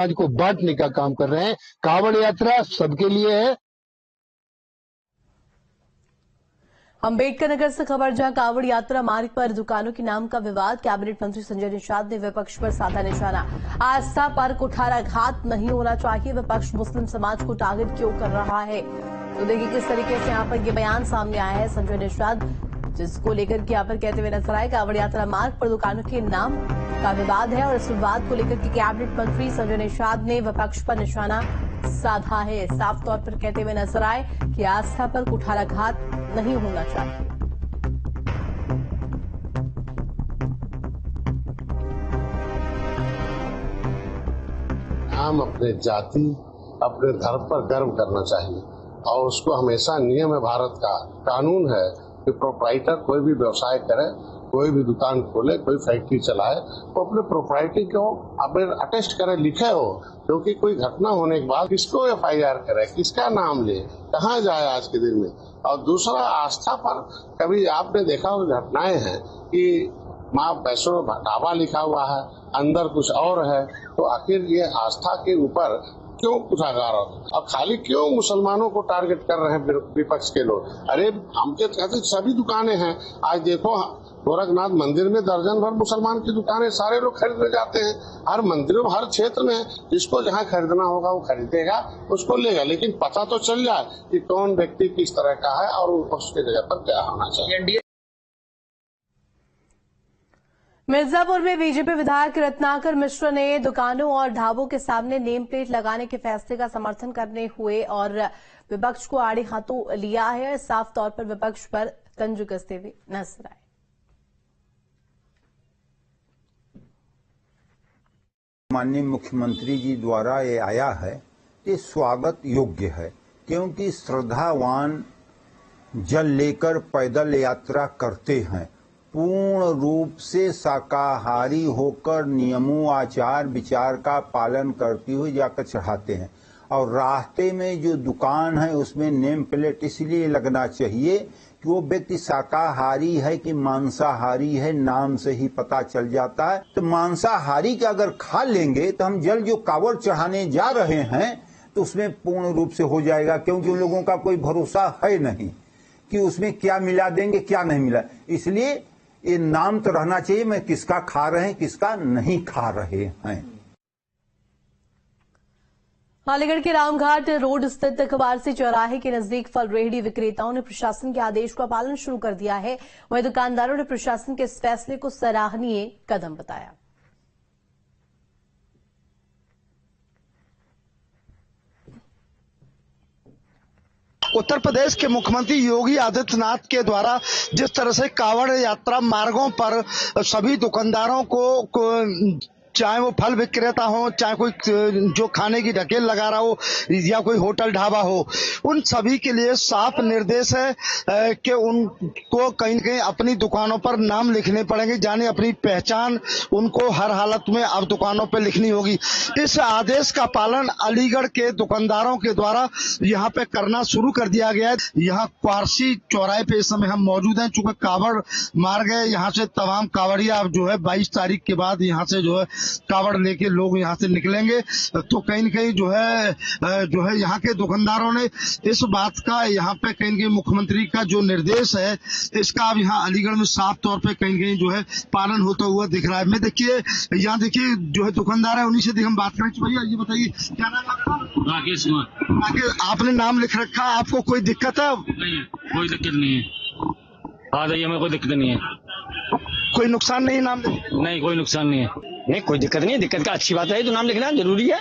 आज को बांटने का काम कर रहे हैं। कांवड़ यात्रा सबके लिए है। अंबेडकर नगर से खबर, जहां कांवड़ यात्रा मार्ग पर दुकानों के नाम का विवाद, कैबिनेट मंत्री संजय निषाद ने विपक्ष पर साधा निशाना। आस्था पर कुठाराघात नहीं होना चाहिए, विपक्ष मुस्लिम समाज को टारगेट क्यों कर रहा है? तो देखिए किस तरीके से यहाँ पर ये बयान सामने आया है संजय निषाद, जिसको लेकर के यहाँ पर कहते हुए नजर आए। कांवड़ यात्रा मार्ग पर दुकानों के नाम का विवाद है और इस विवाद को लेकर के कैबिनेट मंत्री संजय निषाद ने विपक्ष पर निशाना साधा है। साफ तौर पर कहते हुए नजर आए कि आस्था पर कुठाराघात नहीं होना चाहिए। हम अपने जाति, अपने धर्म पर गर्व करना चाहिए और उसको हमेशा नियम है, भारत का कानून है कि प्रोप्राइटर कोई भी व्यवसाय करे, कोई भी दुकान खोले, कोई फैक्ट्री चलाए, वो अपने प्रोप्राइटी को अपने अटेस्ट करे, लिखे हो, क्योंकि कोई घटना होने के बाद किसको FIR करे, किसका नाम ले, कहाँ जाए आज के दिन में। और दूसरा, आस्था पर कभी आपने देखा हो घटनाएं हैं कि माँ वैष्णो ढाबा लिखा हुआ है, अंदर कुछ और है, तो आखिर ये आस्था के ऊपर क्यों कुठाराघात और खाली क्यों मुसलमानों को टारगेट कर रहे हैं विपक्ष के लोग? अरे हम तो कहते सभी दुकानें हैं। आज देखो गोरखनाथ मंदिर में दर्जन भर मुसलमान की दुकानें, सारे लोग खरीदने जाते हैं। हर मंदिरों, हर क्षेत्र में जिसको जहाँ खरीदना होगा वो खरीदेगा, उसको लेगा, लेकिन पता तो चल जाए कि कौन व्यक्ति किस तरह का है और उसके जगह पर क्या होना चाहिए। मिर्जापुर में बीजेपी विधायक रत्नाकर मिश्र ने दुकानों और ढाबों के सामने नेम प्लेट लगाने के फैसले का समर्थन करने हुए और विपक्ष को आड़े हाथों लिया है। साफ तौर पर विपक्ष पर तंज कसते हुए नजर आए। माननीय मुख्यमंत्री जी द्वारा ये आया है, ये स्वागत योग्य है, क्योंकि श्रद्धावान जल लेकर पैदल यात्रा करते हैं, पूर्ण रूप से शाकाहारी होकर नियमों आचार विचार का पालन करते हुए जाकर चढ़ाते हैं। और रास्ते में जो दुकान है उसमें नेम प्लेट इसलिए लगना चाहिए कि वो व्यक्ति शाकाहारी है कि मांसाहारी है, नाम से ही पता चल जाता है। तो मांसाहारी के अगर खा लेंगे तो हम जल जो कांवड़ चढ़ाने जा रहे हैं तो उसमें पूर्ण रूप से हो जाएगा, क्योंकि उन लोगों का कोई भरोसा है नहीं कि उसमें क्या मिला देंगे क्या नहीं मिला। इसलिए ये नाम तो रहना चाहिए, मैं किसका खा रहे हैं किसका नहीं खा रहे हैं। अलीगढ़ के रामघाट रोड स्थित कबारसी चौराहे के नजदीक फल रेहड़ी विक्रेताओं ने प्रशासन के आदेश का पालन शुरू कर दिया है। वहीं दुकानदारों ने प्रशासन के इस फैसले को सराहनीय कदम बताया। उत्तर प्रदेश के मुख्यमंत्री योगी आदित्यनाथ के द्वारा जिस तरह से कांवड़ यात्रा मार्गों पर सभी दुकानदारों को चाहे वो फल विक्रेता हो, चाहे कोई जो खाने की ढकेल लगा रहा हो या कोई होटल ढाबा हो, उन सभी के लिए साफ निर्देश है कि उनको कहीं न कहीं अपनी दुकानों पर नाम लिखने पड़ेंगे, यानी अपनी पहचान उनको हर हालत में अब दुकानों पर लिखनी होगी। इस आदेश का पालन अलीगढ़ के दुकानदारों के द्वारा यहाँ पे करना शुरू कर दिया गया है। यहाँ कबारसी चौराहे पे इस समय हम मौजूद हैं। चूंकि कांवड़ मार्ग है, यहाँ से तमाम कांवड़िया जो है 22 तारीख के बाद यहाँ से जो है कावड़ लेके लोग यहाँ से निकलेंगे। तो कहीं न कहीं जो है यहाँ के दुकानदारों ने इस बात का यहाँ पे कहीं न कहीं मुख्यमंत्री का जो निर्देश है इसका अब यहाँ अलीगढ़ में साफ तौर पे कहीं न कहीं जो है पालन होता हुआ दिख रहा है। मैं देखिए यहाँ देखिए जो है दुकानदार है उन्हीं से हम बात करें। भैया ये बताइए क्या नाम है आपका? राकेश कुमार। राकेश, आपने नाम लिख रखा है, आपको कोई दिक्कत है? नहीं, कोई दिक्कत नहीं है। हाँ जाइए, हमें कोई दिक्कत नहीं है। कोई नुकसान नहीं? नाम नहीं, कोई नुकसान नहीं है। नहीं, कोई दिक्कत नहीं है। दिक्कत का अच्छी बात है तो नाम लिखना जरूरी है।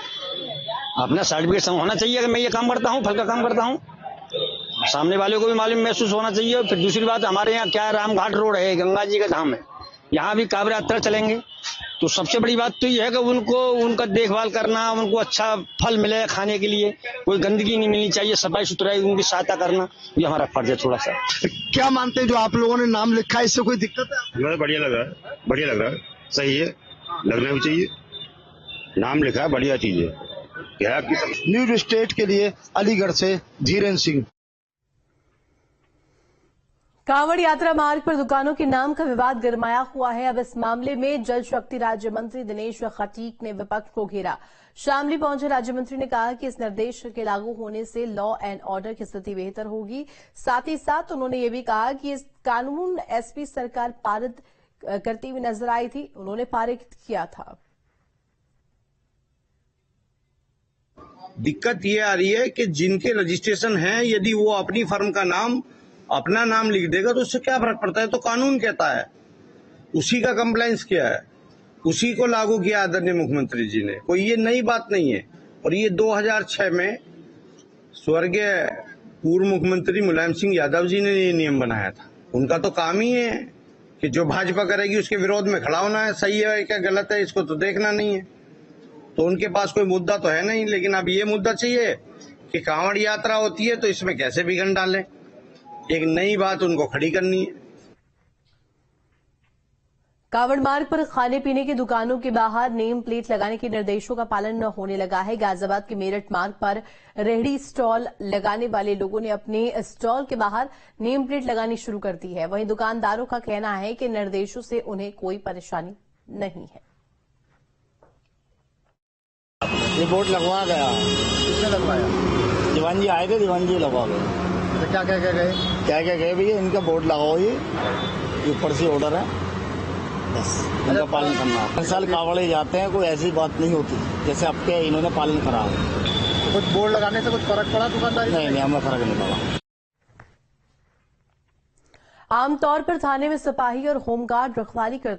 अपना सर्टिफिकेट होना चाहिए। अगर मैं ये काम करता हूँ, फल का काम करता हूँ, सामने वाले को भी मालूम महसूस होना चाहिए। फिर दूसरी बात, हमारे यहाँ क्या है, रामघाट रोड है, गंगा जी का धाम है, यहाँ भी कांवड़ यात्रा चलेंगे। तो सबसे बड़ी बात तो ये है कि उनको उनका देखभाल करना, उनको अच्छा फल मिले खाने के लिए, कोई गंदगी नहीं मिलनी चाहिए, सफाई सुथराई उनकी सहायता करना, ये हमारा फर्ज है थोड़ा सा। क्या मानते हैं जो आप लोगों ने नाम लिखा है, इससे कोई दिक्कत है? बढ़िया लग रहा है, बढ़िया लग रहा है, सही है, लगना भी चाहिए। नाम लिखा है, बढ़िया चीज है। न्यूज स्टेट के लिए अलीगढ़ से धीरेन्द्र सिंह। कांवड़ यात्रा मार्ग पर दुकानों के नाम का विवाद गरमाया हुआ है। अब इस मामले में जल शक्ति राज्य मंत्री दिनेश खटीक ने विपक्ष को घेरा। शामली पहुंचे राज्य मंत्री ने कहा कि इस निर्देश के लागू होने से लॉ एंड ऑर्डर की स्थिति बेहतर होगी। साथ ही साथ उन्होंने ये भी कहा कि इस कानून एसपी सरकार पारित करती हुई नजर आई थी, उन्होंने पारित किया था। दिक्कत ये आ रही है कि जिनके रजिस्ट्रेशन है, यदि वो अपनी फर्म का नाम, अपना नाम लिख देगा तो उससे क्या फर्क पड़ता है। तो कानून कहता है, उसी का कंप्लायंस किया है, उसी को लागू किया आदरणीय मुख्यमंत्री जी ने। कोई ये नई बात नहीं है। और ये 2006 में स्वर्गीय पूर्व मुख्यमंत्री मुलायम सिंह यादव जी ने ये नियम बनाया था। उनका तो काम ही है कि जो भाजपा करेगी उसके विरोध में खड़ा होना है। सही है क्या गलत है इसको तो देखना नहीं है। तो उनके पास कोई मुद्दा तो है नहीं, लेकिन अब ये मुद्दा चाहिए कि कांवड़ यात्रा होती है तो इसमें कैसे विघ्न डालें। एक नई बात उनको खड़ी करनी है। कांवड़ मार्ग पर खाने पीने की दुकानों के बाहर नेम प्लेट लगाने के निर्देशों का पालन न होने लगा है। गाजियाबाद के मेरठ मार्ग पर रेहड़ी स्टॉल लगाने वाले लोगों ने अपने स्टॉल के बाहर नेम प्लेट लगानी शुरू कर दी है। वहीं दुकानदारों का कहना है कि निर्देशों से उन्हें कोई परेशानी नहीं है। ये बोर्ड लगवा गया। किसने लगवाया? दीवान जी आए थे, दीवान जी लगवा गए। तो क्या क्या गए? क्या क्या गए भैया, इनका बोर्ड लगाओ, ये ऊपर से ऑर्डर है, बस इनका पालन करना। हर साल कांवड़े जाते हैं, कोई ऐसी बात नहीं होती जैसे अब के इन्होंने पालन करा है। तो कुछ बोर्ड लगाने से कुछ फर्क पड़ा दुकानदारी? नहीं, हमें फर्क नहीं पड़ा। आमतौर पर थाने में सिपाही और होमगार्ड रखवाली करते